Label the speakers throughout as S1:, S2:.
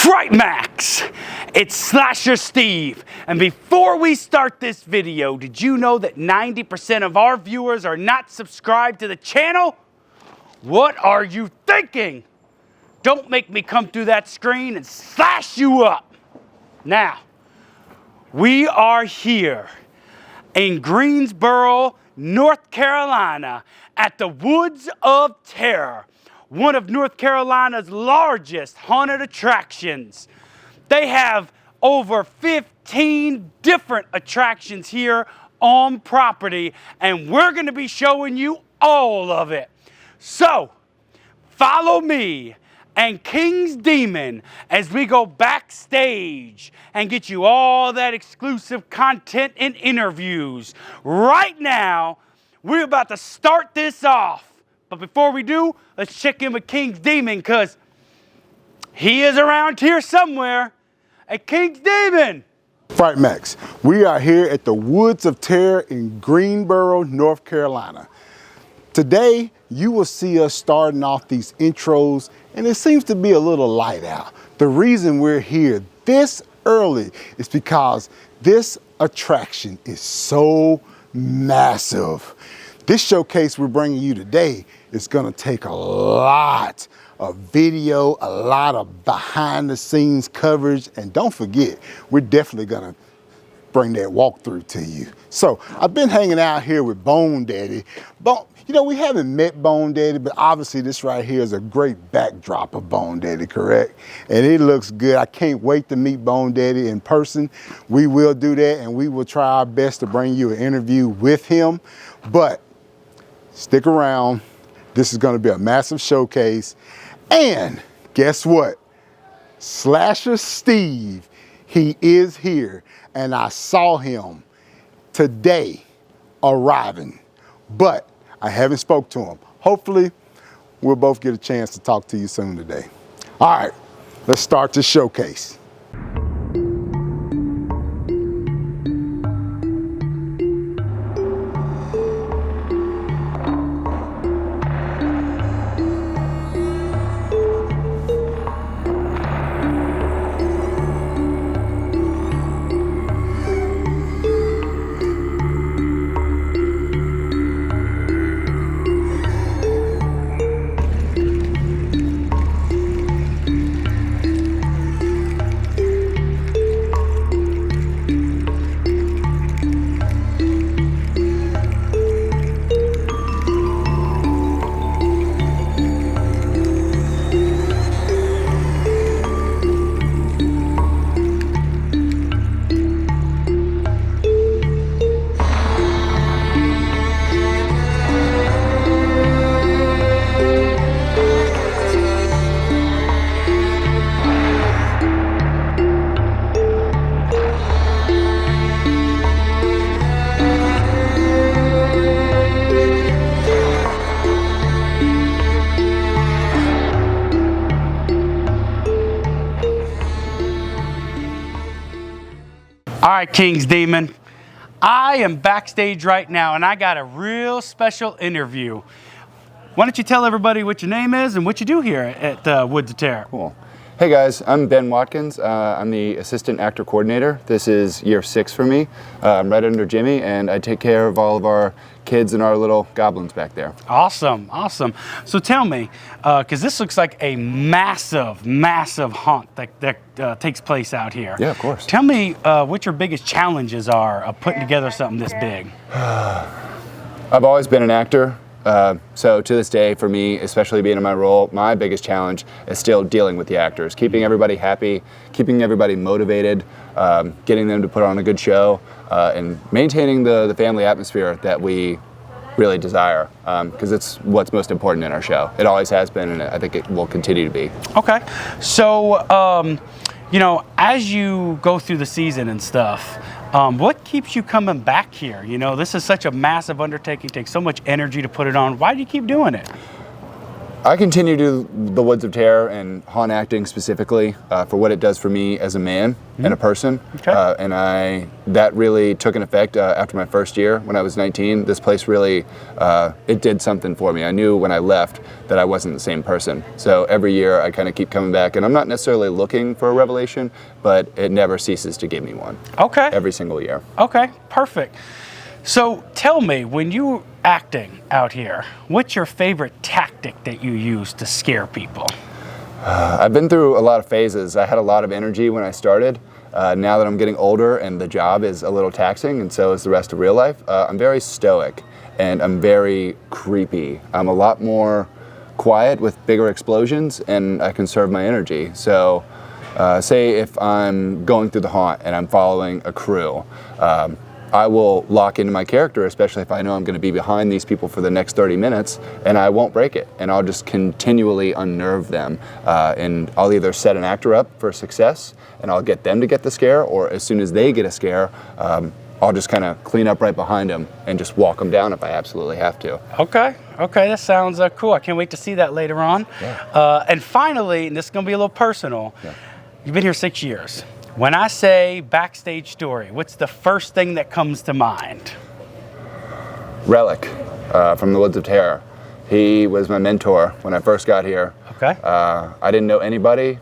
S1: FrightMaxx, it's Slasher Steve. And before we start this video, did you know that 90% of our viewers are not subscribed to the channel? What are you thinking? Don't make me come through that screen and slash you up. Now, we are here in Greensboro, North Carolina at the Woods of Terror, one of North Carolina's largest haunted attractions. They have over 15 different attractions here on property, and we're going to be showing you all of it. So, follow me and King's Demon as we go backstage and get you all that exclusive content and interviews. Right now, we're about to start this off. But before we do, let's check in with King's Demon, because he is around here somewhere. Hey, King's Demon!
S2: FrightMaxx, we are here at the Woods of Terror in Greensboro, North Carolina. Today, you will see us starting off these intros, and it seems to be a little light out. The reason we're here this early is because this attraction is so massive. This showcase we're bringing you today is gonna take a lot of video, a lot of behind the scenes coverage, and don't forget, we're definitely gonna bring that walkthrough to you. So I've been hanging out here with Bone Daddy. You know, we haven't met Bone Daddy, but obviously this right here is a great backdrop of Bone Daddy, correct? And it looks good. I can't wait to meet Bone Daddy in person. We will do that, and we will try our best to bring you an interview with him. But stick around. This is going to be a massive showcase. And guess what? Slasher Steve, he is here. And I saw him today arriving. But I haven't spoke to him. Hopefully, we'll both get a chance to talk to you soon today. All right, let's start the showcase.
S1: All right, King's Demon, I am backstage right now, and I got a real special interview. Why don't you tell everybody what your name is and what you do here at Woods of Terror?
S3: Cool. Hey guys, I'm Ben Watkins. I'm the assistant actor coordinator. This is year 6 for me. I'm right under Jimmy, and I take care of all of our kids and our little goblins back there. Awesome,
S1: awesome. So tell me, because this looks like a massive, massive haunt that takes place out here.
S3: Yeah, of course.
S1: Tell me what your biggest challenges are of putting together something this big.
S3: I've always been an actor. So to this day, for me, especially being in my role, my biggest challenge is still dealing with the actors, keeping everybody happy, keeping everybody motivated, getting them to put on a good show, and maintaining the family atmosphere that we really desire, because it's what's most important in our show. It always has been, and I think it will continue to be.
S1: Okay, so you know, as you go through the season and stuff, what keeps you coming back here? You know, this is such a massive undertaking, takes so much energy to put it on. Why do you keep doing it?
S3: I continue to do the Woods of Terror and haunt acting specifically for what it does for me as a man and a person.
S1: Okay.
S3: And that really took an effect after my first year when I was 19. This place really, it did something for me. I knew when I left that I wasn't the same person. So every year I kind of keep coming back, and I'm not necessarily looking for a revelation, but it never ceases to give me one.
S1: Okay.
S3: Every single year.
S1: Okay, perfect. So tell me, when you're acting out here, what's your favorite tactic that you use to scare people?
S3: I've been through a lot of phases. I had a lot of energy when I started. Now that I'm getting older and the job is a little taxing, and so is the rest of real life, I'm very stoic and I'm very creepy. I'm a lot more quiet with bigger explosions, and I conserve my energy. So say if I'm going through the haunt and I'm following a crew, I will lock into my character, especially if I know I'm going to be behind these people for the next 30 minutes, and I won't break it. And I'll just continually unnerve them. And I'll either set an actor up for success, and I'll get them to get the scare, or as soon as they get a scare, I'll just kind of clean up right behind them and just walk them down if I absolutely have to.
S1: Okay, that sounds cool. I can't wait to see that later on.
S3: Yeah.
S1: And finally, and this is going to be a little personal, you've been here 6 years. When I say backstage story, what's the first thing that comes to mind?
S3: Relic from the Woods of Terror. He was my mentor when I first got here.
S1: Okay.
S3: I didn't know anybody.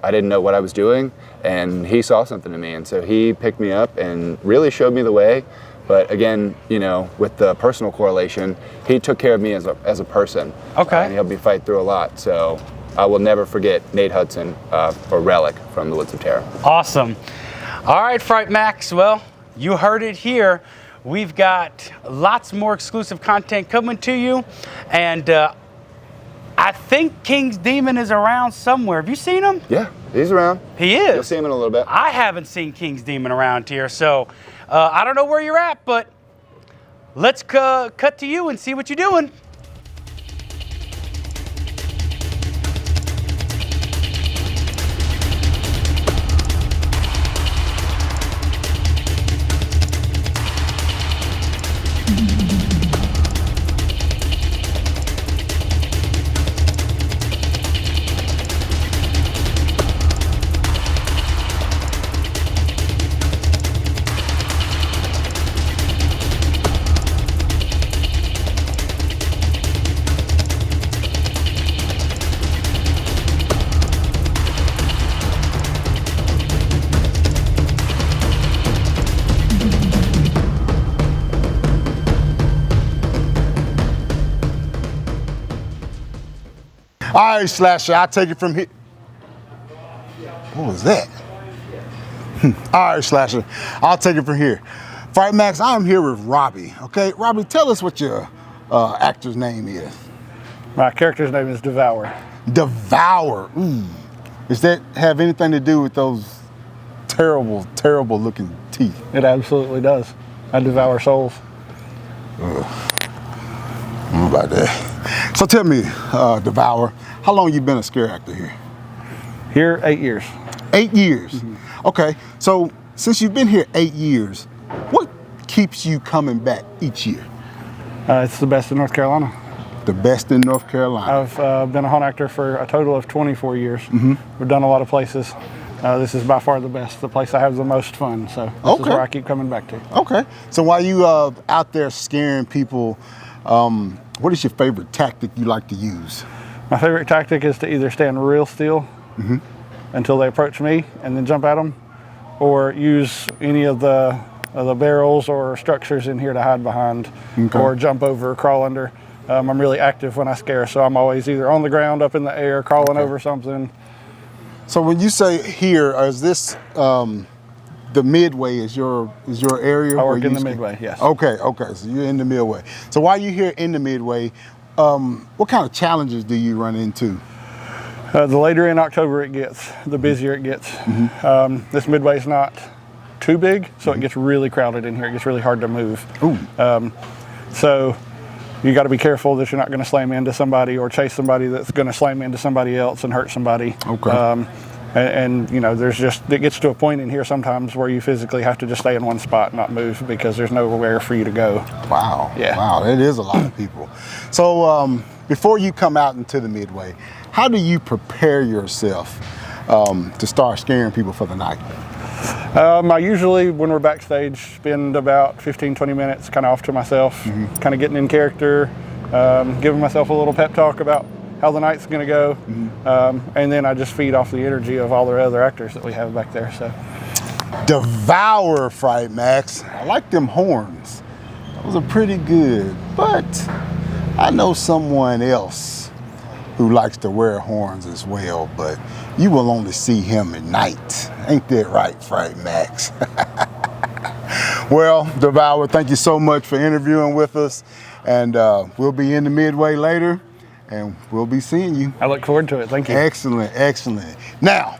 S3: I didn't know what I was doing, and he saw something in me, and so he picked me up and really showed me the way. But again, you know, with the personal correlation, he took care of me as a person.
S1: Okay.
S3: And he helped me fight through a lot. So I will never forget Nate Hudson or Relic from the Woods of Terror.
S1: Awesome. All right, FrightMaxx. Well, you heard it here. We've got lots more exclusive content coming to you, and I think King's Demon is around somewhere. Have you seen him?
S3: Yeah, he's around.
S1: He is.
S3: You'll see him in a little bit.
S1: I haven't seen King's Demon around here, so I don't know where you're at, but let's cut to you and see what you're doing.
S2: All right, Slasher, I'll take it from here. What was that? All right, Slasher, I'll take it from here. FrightMaxx, I'm here with Robbie, okay? Robbie, tell us what your actor's name is.
S4: My character's name is Devour.
S2: Devour. Does that have anything to do with those terrible, terrible looking teeth?
S4: It absolutely does. I devour souls.
S2: I don't know about that. So tell me, Devour, how long you been a scare actor here?
S4: Here, 8 years.
S2: 8 years. Okay, so since you've been here 8 years, what keeps you coming back each year?
S4: It's the best in North Carolina.
S2: The best in North Carolina.
S4: I've been a haunt actor for a total of 24 years. We've done a lot of places. This is by far the best, the place I have the most fun. So this is where I keep coming back to.
S2: Okay, so while you out there scaring people, what is your favorite tactic you like to use?
S4: My favorite tactic is to either stand real still until they approach me and then jump at them, or use any of the barrels or structures in here to hide behind, or jump over, crawl under. I'm really active when I scare, so I'm always either on the ground, up in the air, crawling over something.
S2: So when you say here, is this the midway is your area?
S4: I work in the midway, yes.
S2: Okay, so you're in the midway. So while you're here in the midway, what kind of challenges do you run into?
S4: The later in October it gets, the busier it gets. This midway is not too big, so it gets really crowded in here. It gets really hard to move. So you got to be careful that you're not going to slam into somebody or chase somebody that's going to slam into somebody else and hurt somebody. And you know, it gets to a point in here sometimes where you physically have to just stay in one spot and not move because there's nowhere for you to go.
S2: Wow.
S4: Yeah.
S2: Wow, that is a lot of people. So before you come out into the midway, how do you prepare yourself to start scaring people for the night?
S4: I usually, when we're backstage, spend about 15-20 minutes kind of off to myself, kind of getting in character, giving myself a little pep talk about how the night's going to go, and then I just feed off the energy of all the other actors that we have back there. So,
S2: Devour, FrightMaxx. I like them horns. Those are pretty good, but I know someone else who likes to wear horns as well, but you will only see him at night. Ain't that right, FrightMaxx? Well, Devour, thank you so much for interviewing with us, and we'll be in the midway later, and we'll be seeing you.
S4: I look forward to it. Thank you.
S2: Excellent, excellent. Now,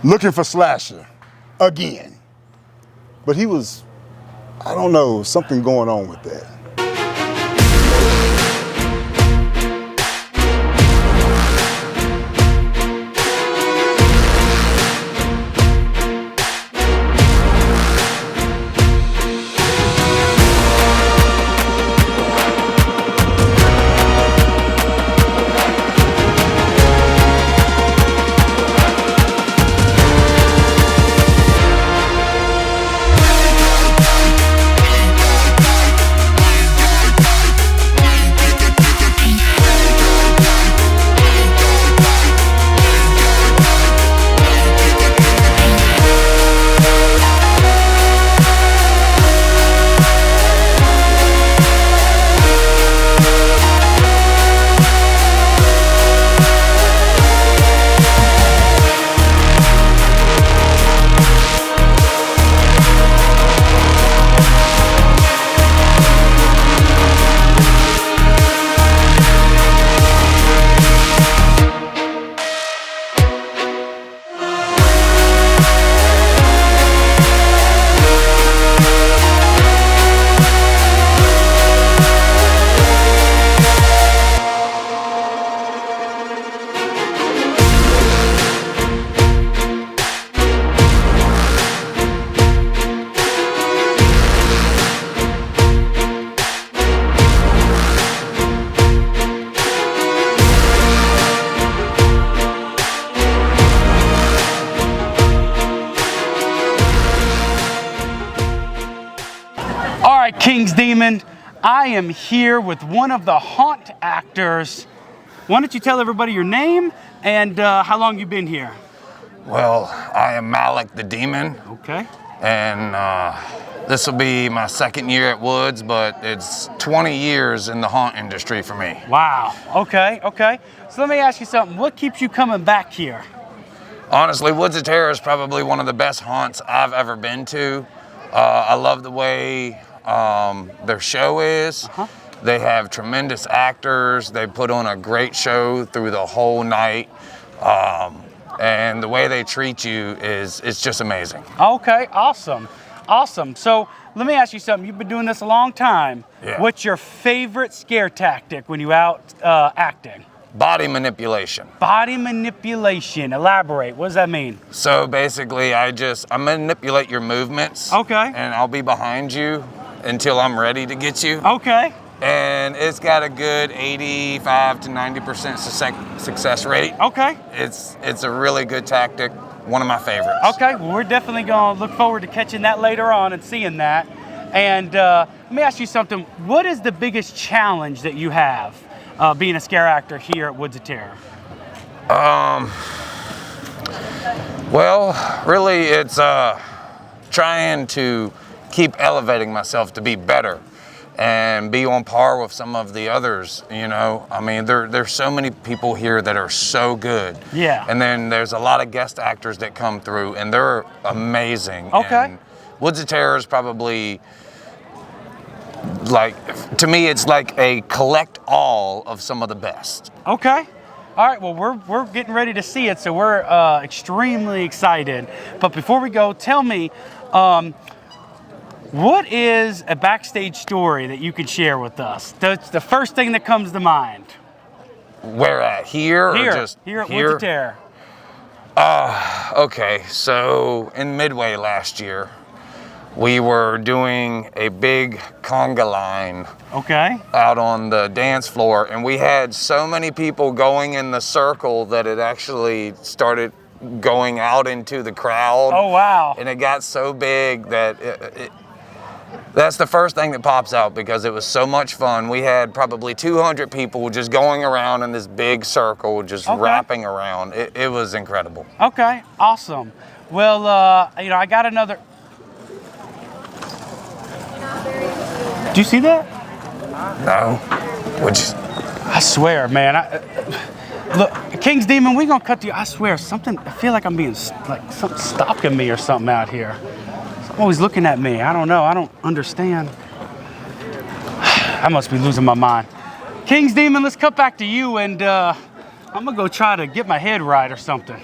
S2: looking for Slasher again, but he was, I don't know, something going on with that.
S1: King's Demon, I am here with one of the haunt actors. Why don't you tell everybody your name and how long you've been here?
S5: Well, I am MAXX the Demon.
S1: Okay.
S5: And this will be my second year at Woods, but it's 20 years in the haunt industry for me.
S1: Wow. Okay, okay. So let me ask you something. What keeps you coming back here?
S5: Honestly, Woods of Terror is probably one of the best haunts I've ever been to. I love the way their show is. They have tremendous actors. They put on a great show through the whole night. And the way they treat you is just amazing.
S1: Okay, awesome. Awesome. So let me ask you something. You've been doing this a long time.
S5: Yeah.
S1: What's your favorite scare tactic when you're out acting?
S5: Body manipulation.
S1: Body manipulation. Elaborate. What does that mean?
S5: So basically, I manipulate your movements.
S1: Okay.
S5: And I'll be behind you until I'm ready to get you.
S1: Okay.
S5: And it's got a good 85 to 90% success rate.
S1: Okay.
S5: It's a really good tactic. One of my favorites.
S1: Okay. Well, we're definitely going to look forward to catching that later on and seeing that. And let me ask you something. What is the biggest challenge that you have being a scare actor here at Woods of Terror?
S5: Well, really, it's trying to keep elevating myself to be better and be on par with some of the others, you know. I mean, there's so many people here that are so good.
S1: Yeah.
S5: And then there's a lot of guest actors that come through, and they're amazing.
S1: Okay.
S5: And Woods of Terror is probably, like, to me, it's like a collect all of some of the best.
S1: Okay. All right, well, we're getting ready to see it, so we're extremely excited. But before we go, tell me, what is a backstage story that you could share with us? That's the first thing that comes to mind.
S5: Where at? Here?
S1: Here,
S5: or just
S1: here at Woods of Terror.
S5: Okay, so in Midway last year, we were doing a big conga line out on the dance floor, and we had so many people going in the circle that it actually started going out into the crowd.
S1: Oh, wow.
S5: And it got so big that that's the first thing that pops out, because it was so much fun. We had probably 200 people just going around in this big circle, just wrapping around. It was incredible.
S1: Okay, awesome. Well, you know, I got another. Do you see that?
S5: No.
S1: I swear, man. Look, King's Demon, we gonna cut you. I swear, something. I feel like I'm being like something stalking me or something out here. Someone always looking at me. I don't know. I don't understand. I must be losing my mind. King's Demon, let's cut back to you, and I'm gonna go try to get my head right or something.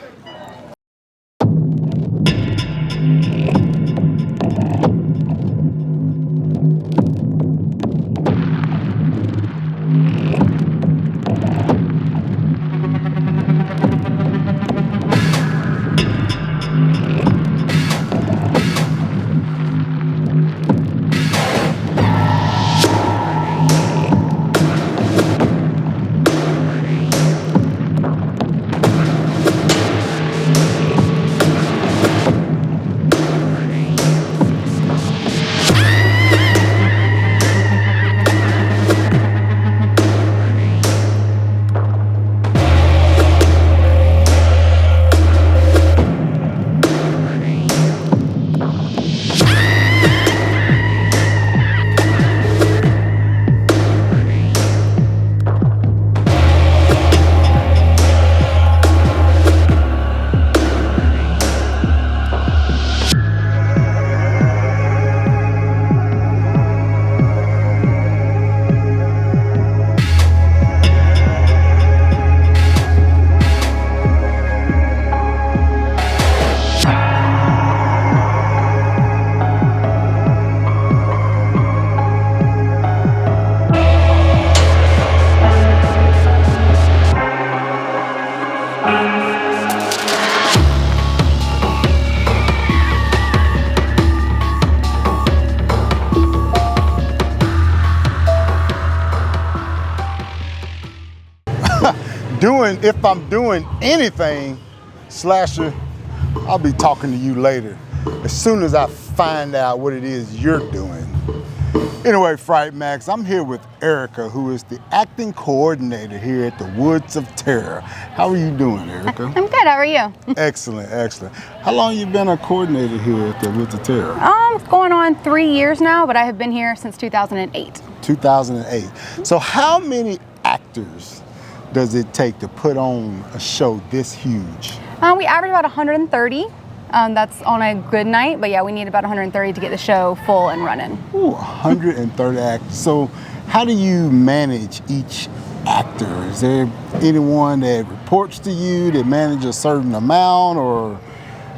S2: If I'm doing anything, Slasher, I'll be talking to you later, as soon as I find out what it is you're doing. Anyway, FrightMaxx, I'm here with Erica, who is the acting coordinator here at the Woods of Terror. How are you doing, Erica?
S6: I'm good, how are you?
S2: Excellent, excellent. How long you been a coordinator here at the Woods of Terror?
S6: It's going on 3 years now, but I have been here since 2008.
S2: 2008. So how many actors does it take to put on a show this huge?
S6: We average about 130. That's on a good night, but yeah, we need about 130 to get the show full and running.
S2: Ooh, 130 actors. So how do you manage each actor? Is there anyone that reports to you that manages a certain amount, or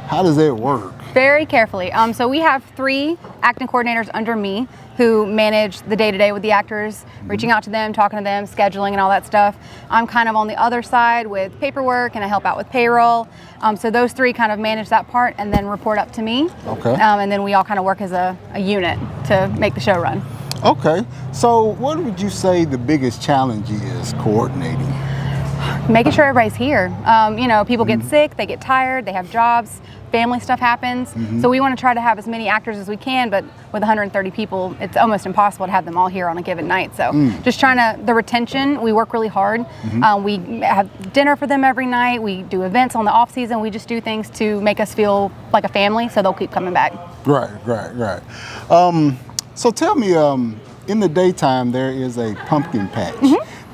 S2: how does that work?
S6: Very carefully. So we have 3 acting coordinators under me who manage the day-to-day with the actors, reaching out to them, talking to them, scheduling and all that stuff. I'm kind of on the other side with paperwork, and I help out with payroll. So those 3 kind of manage that part and then report up to me.
S2: Okay.
S6: And then we all kind of work as a unit to make the show run.
S2: Okay. So what would you say the biggest challenge is coordinating?
S6: Making sure everybody's here. You know, people get sick, they get tired, they have jobs, family stuff happens. So we want to try to have as many actors as we can, but with 130 people, it's almost impossible to have them all here on a given night. So just trying to, the retention, we work really hard. We have dinner for them every night. We do events on the off season. We just do things to make us feel like a family, so they'll keep coming back.
S2: Right. So tell me, in the daytime, there is a pumpkin patch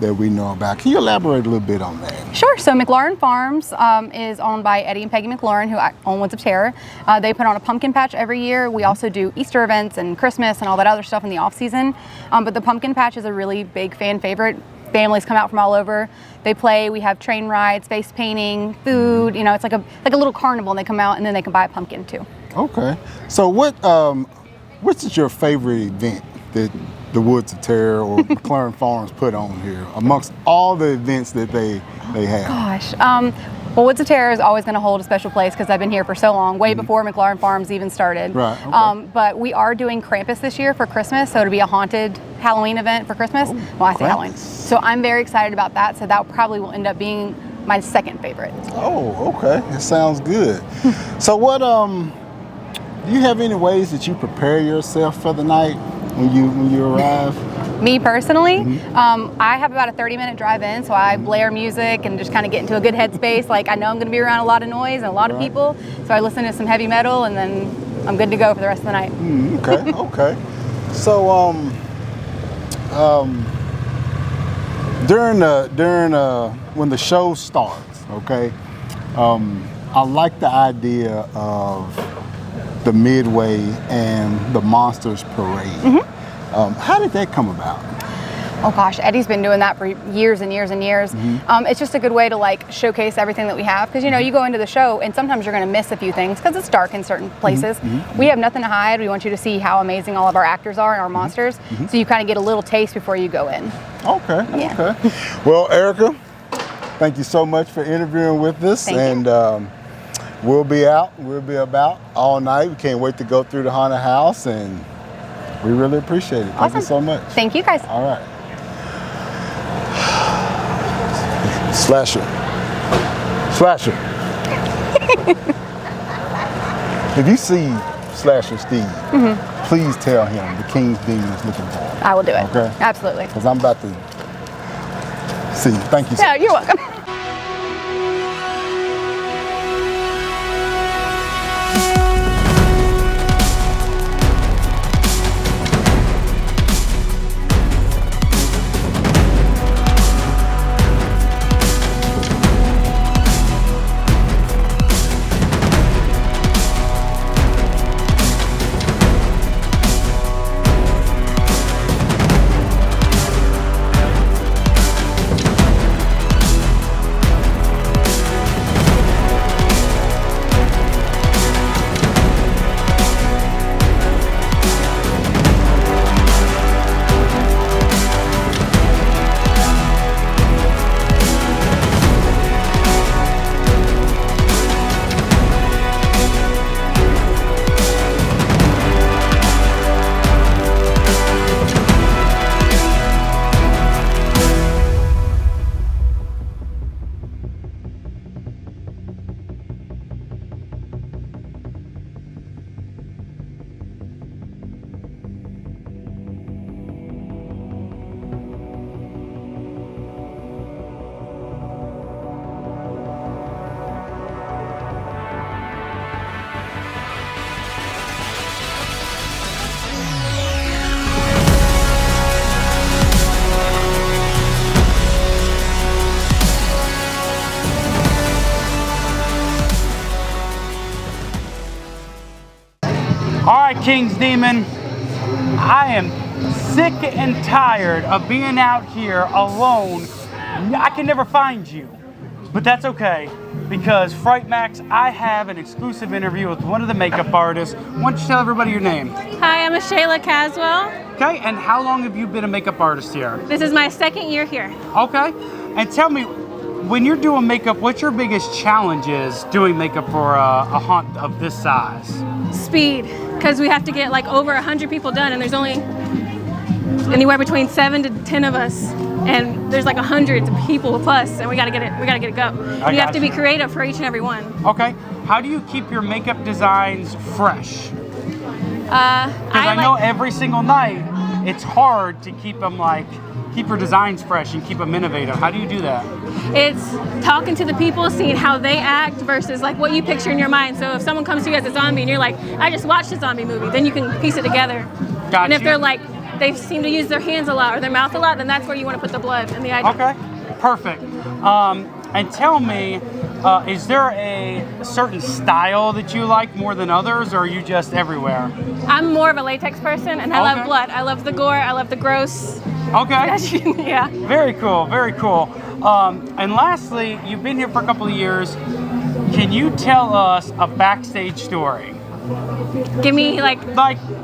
S2: that we know about. Can you elaborate a little bit on that?
S6: Sure. So McLaurin Farms is owned by Eddie and Peggy McLaurin, who own Woods of Terror. They put on a pumpkin patch every year. We also do Easter events and Christmas and all that other stuff in the off season. But the pumpkin patch is a really big fan favorite. Families come out from all over. They play. We have train rides, face painting, food. You know, it's like a little carnival, and they come out and then they can buy a pumpkin too.
S2: Okay. So what's your favorite event that the Woods of Terror or McLaurin Farms put on here amongst all the events that they have?
S6: Gosh, Well, Woods of Terror is always going to hold a special place because I've been here for so long, way before McLaurin Farms even started.
S2: Right, okay.
S6: But we are doing Krampus this year for Christmas, so it'll be a haunted Halloween event for Christmas. Well, I say Halloween. So I'm very excited about that, so that probably will end up being my second favorite.
S2: Oh, okay. It sounds good. So what, do you have any ways that you prepare yourself for the night when you arrive?
S6: Me personally, I have about a 30-minute drive in, so I blare music and just kind of get into a good headspace. Like, I know I'm going to be around a lot of noise and a lot of people, so I listen to some heavy metal, and then I'm good to go for the rest of the night.
S2: Okay, okay. So, when the show starts, okay, I like the idea of the Midway and the Monsters Parade. How did that come about?
S6: Oh gosh, Eddie's been doing that for years and years and years. It's just a good way to like showcase everything that we have, because you know, you go into the show and sometimes you're going to miss a few things because it's dark in certain places. We have nothing to hide. We want you to see how amazing all of our actors are and our monsters, so you kind of get a little taste before you go in.
S2: Okay,
S6: Yeah.
S2: okay. Well, Erica, thank you so much for interviewing with us.
S6: Thank you.
S2: And we'll be about all night. We can't wait to go through the haunted house, and we really appreciate it. Thank you so much.
S6: Thank you guys.
S2: All right. Slasher. Slasher. If you see Slasher Steve, please tell him the King's Demon is looking for him.
S6: I will do it.
S2: Okay.
S6: Absolutely.
S2: Because I'm about to see. Thank you so
S6: Yeah,
S2: much.
S6: you're welcome.
S1: All right, King's Demon, I am sick and tired of being out here alone. I can never find you, but that's okay, because FrightMaxx, I have an exclusive interview with one of the makeup artists. Why don't you tell everybody your name?
S7: Hi, I'm Shayla Caswell.
S1: Okay, and how long have you been a makeup artist here?
S7: This is my second year here.
S1: Okay, and tell me, when you're doing makeup, what's your biggest challenges doing makeup for a haunt of this size?
S7: Speed, because we have to get like over 100 people done, and there's only anywhere between 7 to 10 of us, and there's like 100 people plus, and we gotta get it go. You have to be creative for each and every one.
S1: Okay, how do you keep your makeup designs fresh? Because I know every single night it's hard to keep them keep your designs fresh and keep them innovative. How do you do that?
S7: It's talking to the people, seeing how they act versus like what you picture in your mind. So if someone comes to you as a zombie and you're like, I just watched a zombie movie, then you can piece it together.
S1: Gotcha.
S7: And if they're like, they seem to use their hands a lot or their mouth a lot, then that's where you want to put the blood and the eye.
S1: Okay, perfect. And tell me, is there a certain style that you like more than others, or are you just everywhere?
S7: I'm more of a latex person, and I love blood. I love the gore. I love the gross.
S1: Okay.
S7: Yeah.
S1: Very cool, very cool. And lastly, you've been here for a couple of years. Can you tell us a backstage story?
S7: Give me like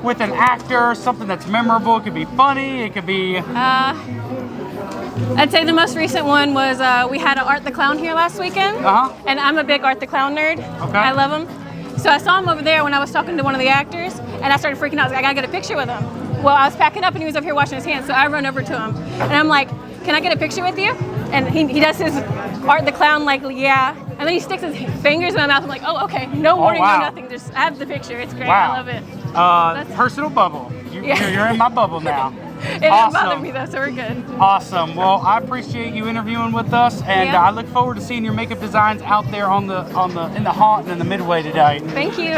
S1: with an actor, something that's memorable. It could be funny, it could be...
S7: I'd say the most recent one was we had an Art the Clown here last weekend. And I'm a big Art the Clown nerd.
S1: Okay.
S7: I love him. So I saw him over there when I was talking to one of the actors, and I started freaking out. I was like, I gotta get a picture with him. Well, I was packing up and he was up here washing his hands, so I run over to him. And I'm like, can I get a picture with you? And he does his Art the Clown, like, yeah. And then he sticks his fingers in my mouth. I'm like, oh, okay. No warning,
S1: wow.
S7: no nothing. Just have the picture. It's great.
S1: Wow.
S7: I love it.
S1: Personal bubble.
S7: Yeah.
S1: You're in my bubble now.
S7: It doesn't bother me though, so we're good.
S1: Awesome. Well, I appreciate you interviewing with us, and
S7: Yeah.
S1: I look forward to seeing your makeup designs out there in the haunt and in the midway today.
S7: Thank you.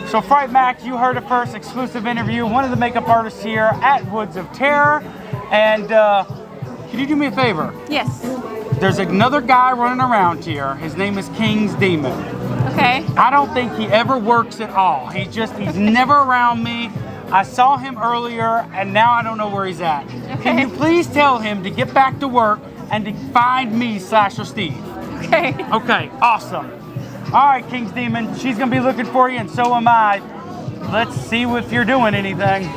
S1: So FrightMaxx, you heard it first, exclusive interview, one of the makeup artists here at Woods of Terror. And can you do me a favor?
S7: Yes.
S1: There's another guy running around here. His name is King's Demon.
S7: Okay.
S1: I don't think he ever works at all. He's never around me. I saw him earlier, and now I don't know where he's at.
S7: Okay.
S1: Can you please tell him to get back to work and to find me, Slasher Steve?
S7: Okay.
S1: Okay, awesome. All right, King's Demon, she's gonna be looking for you, and so am I. Let's see if you're doing anything.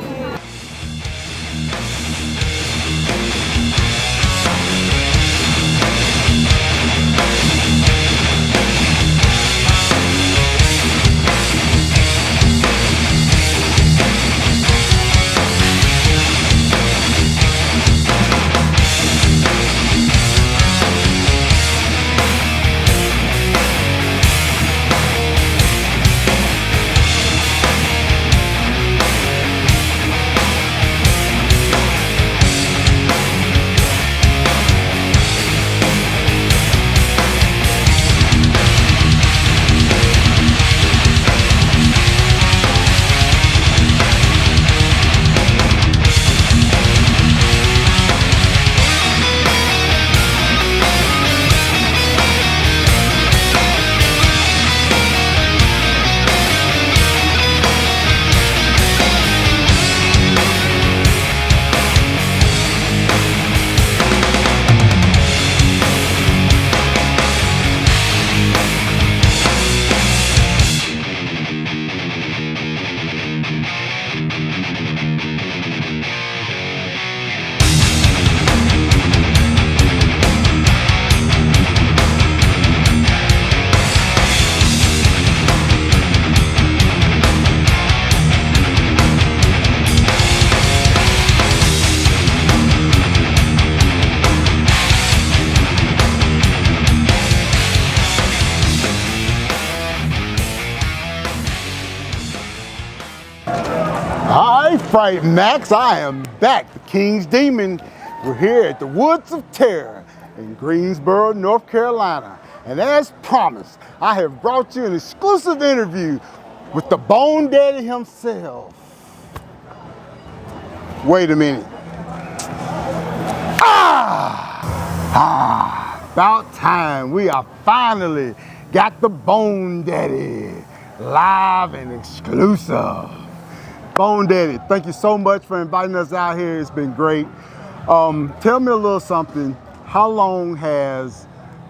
S2: FrightMaxx, I am back, the King's Demon. We're here at the Woods of Terror in Greensboro, North Carolina. And as promised, I have brought you an exclusive interview with the Bone Daddy himself. Wait a minute. About time. We are finally got the Bone Daddy live and exclusive. Bone Daddy, thank you so much for inviting us out here. It's been great. Tell me a little something. How long has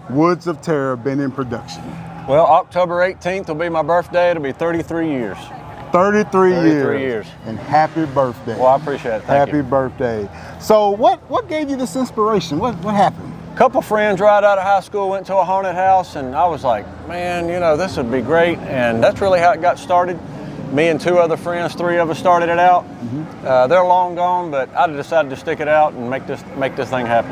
S2: Woods of Terror been in production?
S8: Well, October 18th will be my birthday. It'll be 33 years.
S2: 33
S8: years.
S2: years. And happy birthday.
S8: Well, I appreciate it. Thank
S2: happy
S8: you.
S2: birthday. So what gave you this inspiration? What happened?
S8: A couple friends right out of high school went to a haunted house, and I was like, man, you know, this would be great. And that's really how it got started. Me and two other friends, three of us started it out. They're long gone, but I decided to stick it out and make this thing happen.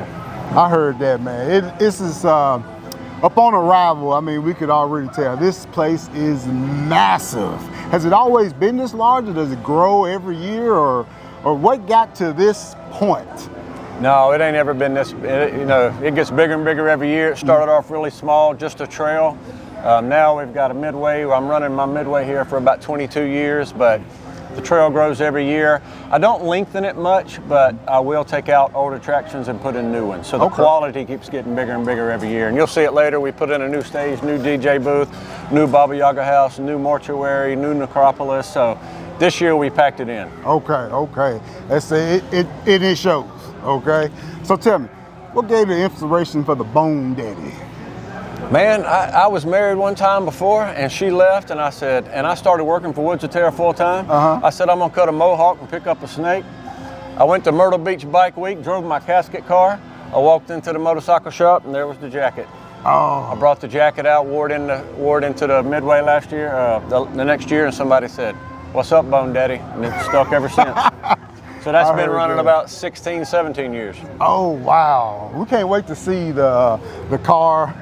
S2: I heard that, man. This is upon arrival. I mean, we could already tell this place is massive. Has it always been this large, or does it grow every year, or what got to this point?
S8: No, it ain't ever been this. It gets bigger and bigger every year. It started off really small, just a trail. Now we've got a midway. I'm running my midway here for about 22 years, but the trail grows every year. I don't lengthen it much, but I will take out old attractions and put in new ones. So the quality keeps getting bigger and bigger every year. And you'll see it later. We put in a new stage, new DJ booth, new Baba Yaga house, new mortuary, new necropolis. So this year we packed it in.
S2: Okay. Let's say it shows. Okay. So tell me, what gave you the inspiration for the Bone Daddy?
S8: Man, I was married one time before, and she left, and I started working for Woods of Terror full time. I said, I'm gonna cut a mohawk and pick up a snake. I went to Myrtle Beach Bike Week, drove my casket car. I walked into the motorcycle shop and there was the jacket.
S2: Oh.
S8: I brought the jacket out, wore it into the Midway last year, the next year, and somebody said, "What's up, Bone Daddy?" And it's stuck ever since. So that's been running about 16, 17 years.
S2: Oh, wow. We can't wait to see the car.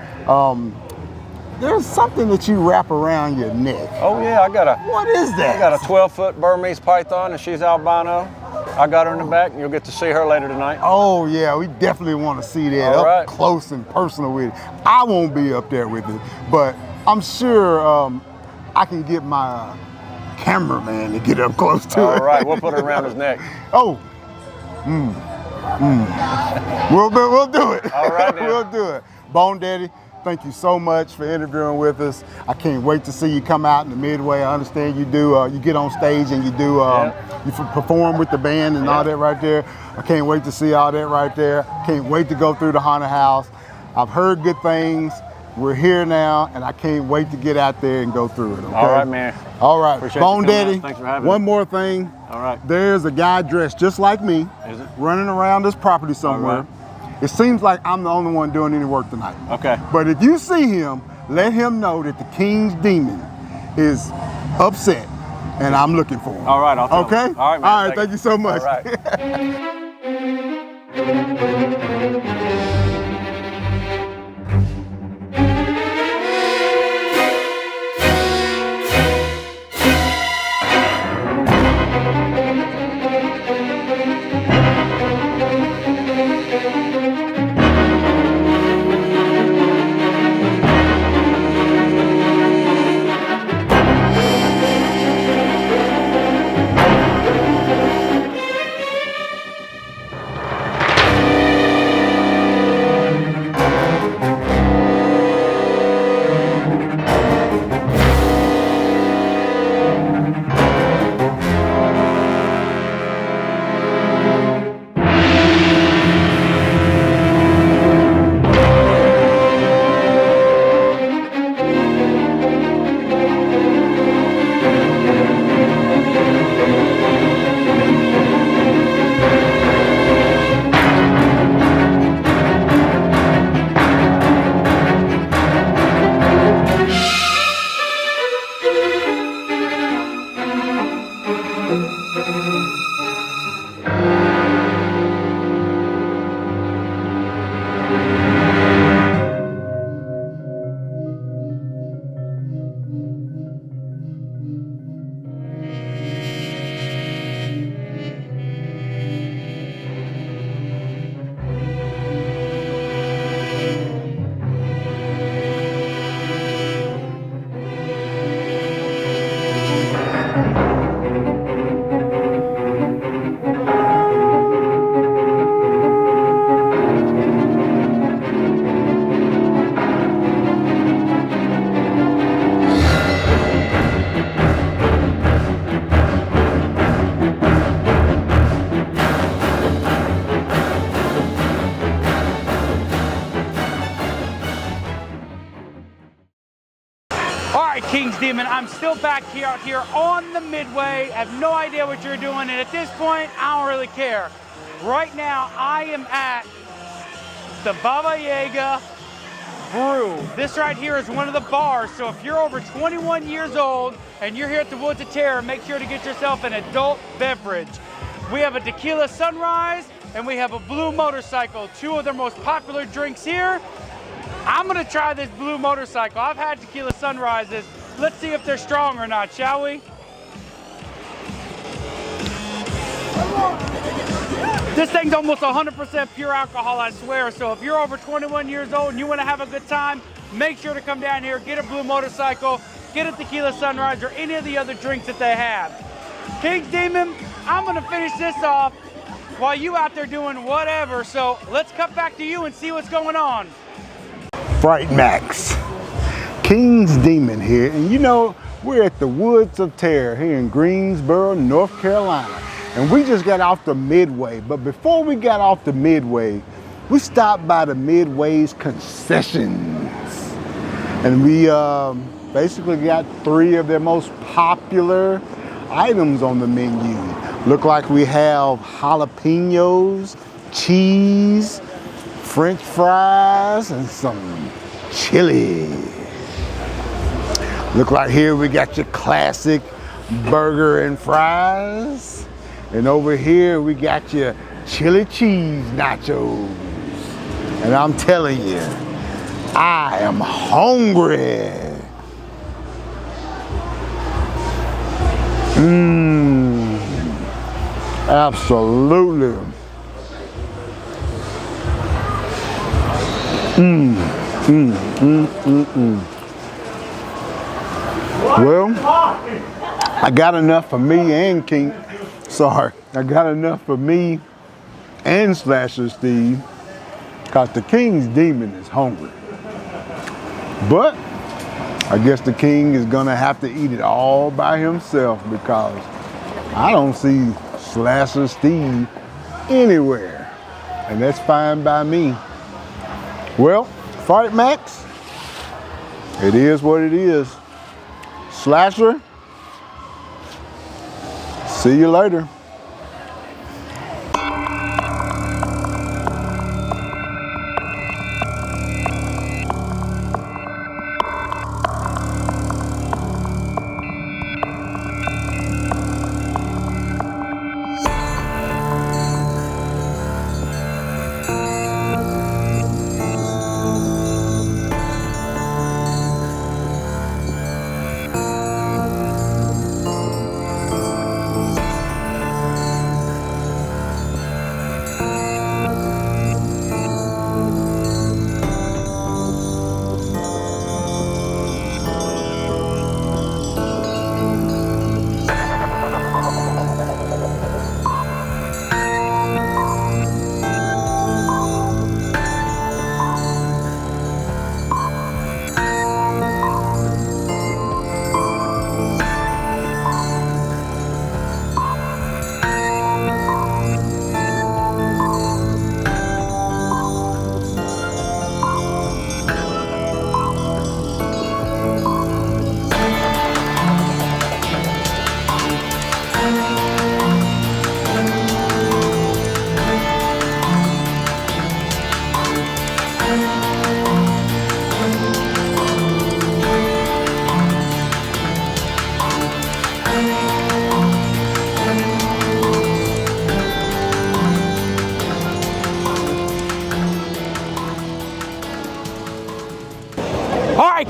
S2: There's something that you wrap around your neck.
S8: Oh yeah,
S2: What is that?
S8: I got a 12-foot Burmese python, and she's albino. I got her in the back, and you'll get to see her later tonight.
S2: Oh yeah, we definitely want to see that up close and personal with it. I won't be up there with it, but I'm sure I can get my cameraman to get up close to it.
S8: All right, we'll put her around his neck.
S2: Oh, we'll do it.
S8: All right, then.
S2: We'll do it. Bone Daddy, thank you so much for interviewing with us. I can't wait to see you come out in the Midway. I understand you do. You get on stage and you do. You perform with the band and all that right there. I can't wait to see all that right there. Can't wait to go through the haunted house. I've heard good things. We're here now, and I can't wait to get out there and go through it. Okay?
S8: All right, man.
S2: All right,
S8: Appreciate
S2: Bone
S8: you coming
S2: Daddy.
S8: out. Thanks for having
S2: One
S8: me.
S2: more thing.
S8: All right.
S2: There's a guy dressed just like me,
S8: Is it?
S2: running around this property somewhere.
S8: All
S2: It seems like I'm the only one doing any work tonight.
S8: Okay.
S2: But if you see him, let him know that the King's Demon is upset, and I'm looking for him.
S8: All right, I'll tell
S2: Okay?
S8: him. All right, man.
S2: All right, thank you so much.
S8: All right.
S1: King's Demon, I'm still back here out here on the Midway. I have no idea what you're doing, and at this point, I don't really care. Right now, I am at the Baba Yaga Brew. This right here is one of the bars, so if you're over 21 years old and you're here at the Woods of Terror, make sure to get yourself an adult beverage. We have a tequila sunrise and we have a blue motorcycle, two of their most popular drinks here. I'm gonna try this blue motorcycle. I've had tequila sunrises. Let's see if they're strong or not, shall we? This thing's almost 100% pure alcohol, I swear. So if you're over 21 years old and you wanna have a good time, make sure to come down here, get a blue motorcycle, get a tequila sunrise, or any of the other drinks that they have. King's Demon, I'm gonna finish this off while you out there doing whatever. So let's cut back to you and see what's going on.
S2: FrightMaxx, King's Demon here, and you know, we're at the Woods of Terror here in Greensboro, North Carolina. And we just got off the Midway, but before we got off the Midway, we stopped by the Midway's concessions. And we basically got three of their most popular items on the menu. Look like we have jalapenos, cheese, French fries and some chili. Look right here, we got your classic burger and fries. And over here, we got your chili cheese nachos. And I'm telling you, I am hungry. Absolutely. Well, I got enough for me and I got enough for me and Slasher Steve, because the King's Demon is hungry. But I guess the King is gonna have to eat it all by himself, because I don't see Slasher Steve anywhere. And that's fine by me. Well, FrightMaxx, it is what it is. Slasher, see you later.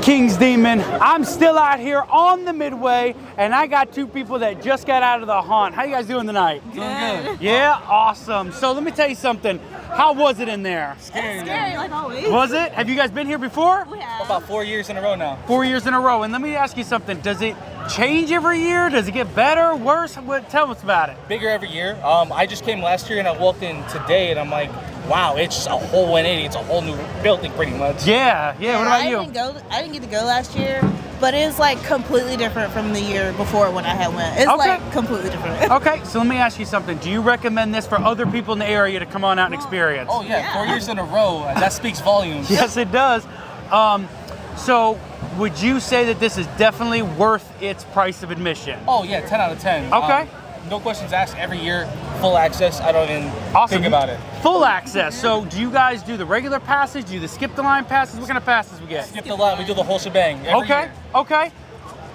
S1: King's Demon, I'm still out here on the Midway, and I got two people that just got out of the haunt. How you guys doing tonight?
S9: Good.
S1: Yeah, awesome. So let me tell you something. How was it in there?
S9: Scary, like always.
S1: Was it? Have you guys been here before?
S9: We have.
S10: About 4 years in a row now.
S1: 4 years in a row. And let me ask you something. Does it change every year? Does it get better, worse? Tell us about it.
S10: Bigger every year. I just came last year and I walked in today and I'm like, wow, it's a whole 180. It's a whole new building pretty much.
S1: Yeah. What about you?
S9: I didn't get to go last year, but it's like completely different from the year before when I had went. It's like completely different.
S1: Okay, so let me ask you something. Do you recommend this for other people in the area to come on out and experience?
S10: Oh yeah, 4 years in a row. That speaks volumes.
S1: Yes, it does. So would you say that this is definitely worth its price of admission?
S10: Oh yeah, 10 out of 10.
S1: Okay.
S10: No questions asked. Every year, full access. I don't even think about it.
S1: Full access. So do you guys do the regular passes? Do you the skip the line passes? What kind of passes we get?
S10: Skip the line. We do the whole shebang. Every year.
S1: Okay.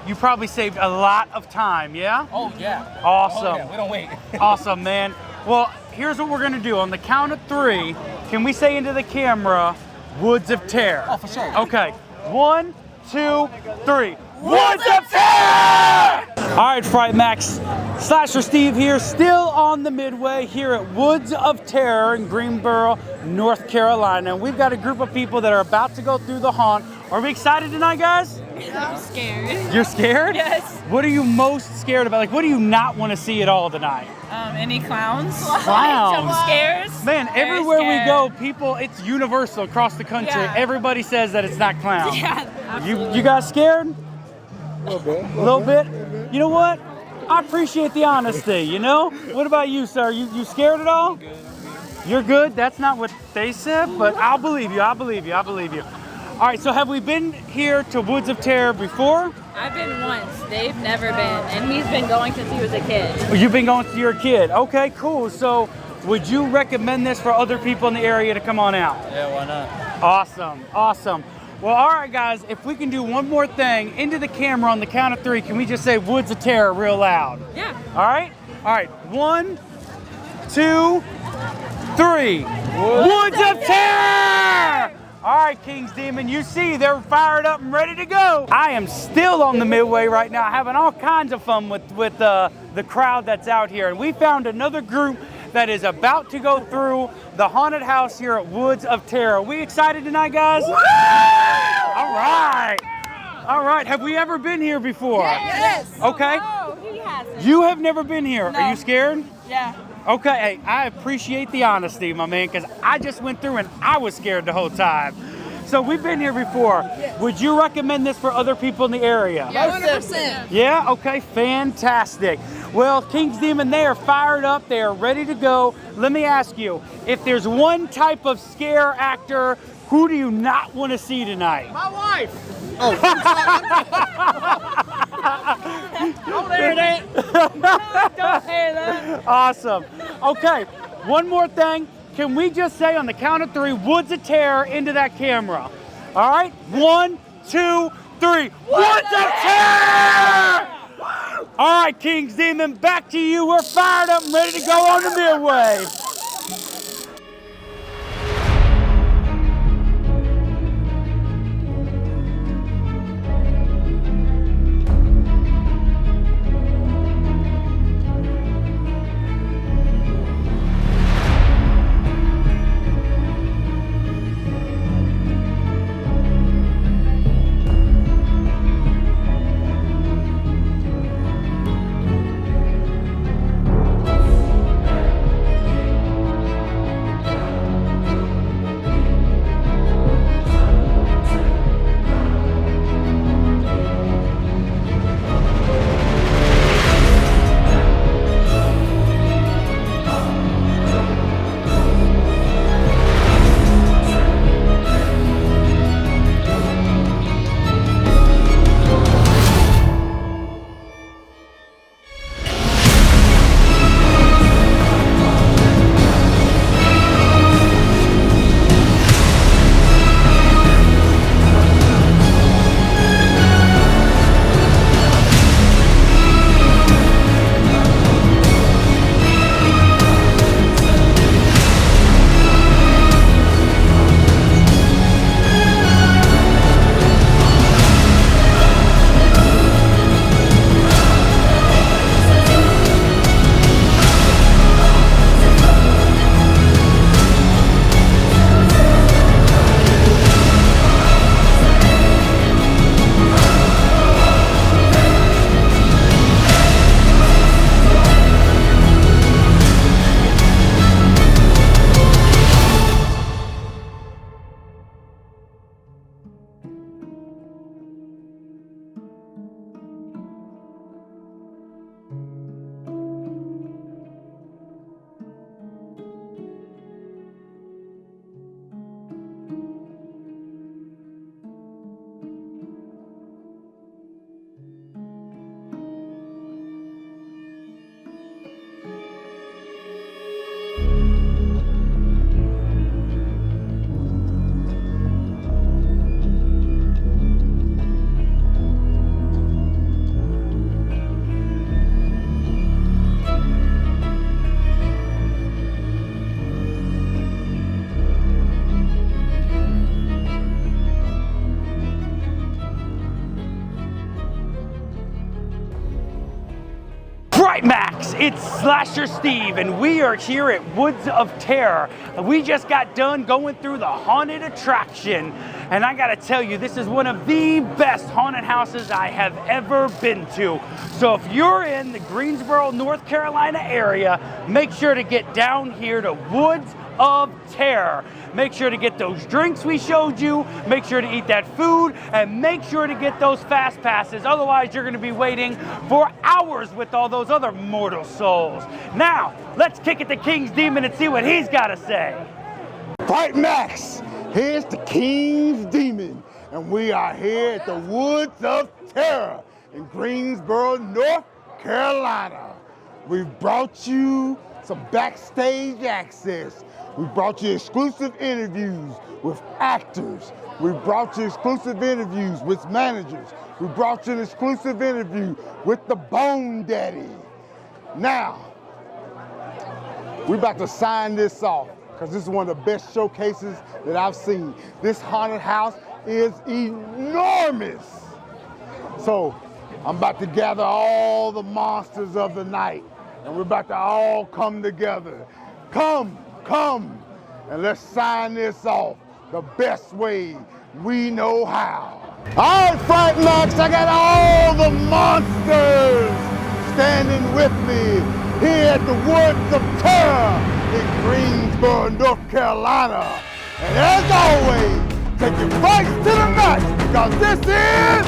S1: You probably saved a lot of time, yeah?
S10: Oh yeah.
S1: Awesome.
S10: Oh, yeah. We don't wait.
S1: Awesome, man. Well, here's what we're gonna do. On the count of 3, can we say into the camera, Woods of Terror?
S10: Oh, for sure.
S1: Okay. 1, 2, 3. Woods of Terror! All right, FrightMaxx. Slasher Steve here, still on the Midway here at Woods of Terror in Greensboro, North Carolina. And we've got a group of people that are about to go through the haunt. Are we excited tonight, guys?
S7: I'm scared.
S1: You're scared?
S7: Yes.
S1: What are you most scared about? Like, what do you not want to see at all tonight?
S7: Any clowns?
S1: Clowns?
S7: Jump scares?
S1: Man,
S7: Very
S1: everywhere we
S7: scared.
S1: go, people, it's universal across the country.
S7: Yeah.
S1: Everybody says that it's not clowns.
S7: Yeah, absolutely.
S1: You guys scared? A little bit. You know what? I appreciate the honesty, you know? What about you, sir? You scared at all? You're good? That's not what they said, but I'll believe you. All right, so have we been here to Woods of Terror before?
S11: I've been once. They've never been, and he's been going since he was a kid.
S1: You've been going since you were a kid. Okay, cool. So Would you recommend this for other people in the area to come on out?
S10: Yeah, why not?
S1: Awesome, awesome. Well, all right, guys, if we can do one more thing into the camera on the count of 3, can we just say Woods of Terror real loud?
S7: Yeah.
S1: All right? All right, 1, 2, 3. Woods of Terror! All right, King's Demon, you see they're fired up and ready to go. I am still on the Midway right now, having all kinds of fun with the crowd that's out here. And we found another group that is about to go through the haunted house here at Woods of Terror. Are we excited tonight, guys? Woo! All right. All right, have we ever been here before?
S9: Yes.
S1: Okay.
S9: No, he hasn't.
S1: You have never been here.
S9: No.
S1: Are you scared?
S9: Yeah.
S1: Okay, hey, I appreciate the honesty, my man, because I just went through and I was scared the whole time. So we've been here before. Yes. Would you recommend this for other people in the area?
S9: Yeah, 100%.
S1: Yeah, okay, fantastic. Well, King's Demon, they are fired up. They are ready to go. Let me ask you, if there's one type of scare actor, who do you not want to see tonight?
S10: My wife.
S1: Oh.
S10: Don't hear that. Don't hear that.
S1: Awesome. Okay, one more thing. Can we just say on the count of 3, Woods of Terror into that camera? All right, 1, 2, 3. Woods of Terror! All right, King's Demon, back to you. We're fired up and ready to go on the Midway. FrightMaxx, it's Slasher Steve, and we are here at Woods of Terror. We just got done going through the haunted attraction, and I gotta tell you, this is one of the best haunted houses I have ever been to. So if you're in the Greensboro, North Carolina area, make sure to get down here to Woods of Terror. Make sure to get those drinks we showed you, make sure to eat that food, and make sure to get those fast passes. Otherwise, you're gonna be waiting for hours with all those other mortal souls. Now, let's kick it to King's Demon and see what he's gotta say.
S2: FrightMaxx, here's the King's Demon, and we are here at the Woods of Terror in Greensboro, North Carolina. We've brought you some backstage access. We brought you exclusive interviews with actors. We brought you exclusive interviews with managers. We brought you an exclusive interview with the Bone Daddy. Now, we're about to sign this off because this is one of the best showcases that I've seen. This haunted house is enormous. So I'm about to gather all the monsters of the night and we're about to all come together. Come, and let's sign this off the best way we know how. All right, FrightMaxx, I got all the monsters standing with me here at the Woods of Terror in Greensboro, North Carolina. And as always, take your fights to the max because this is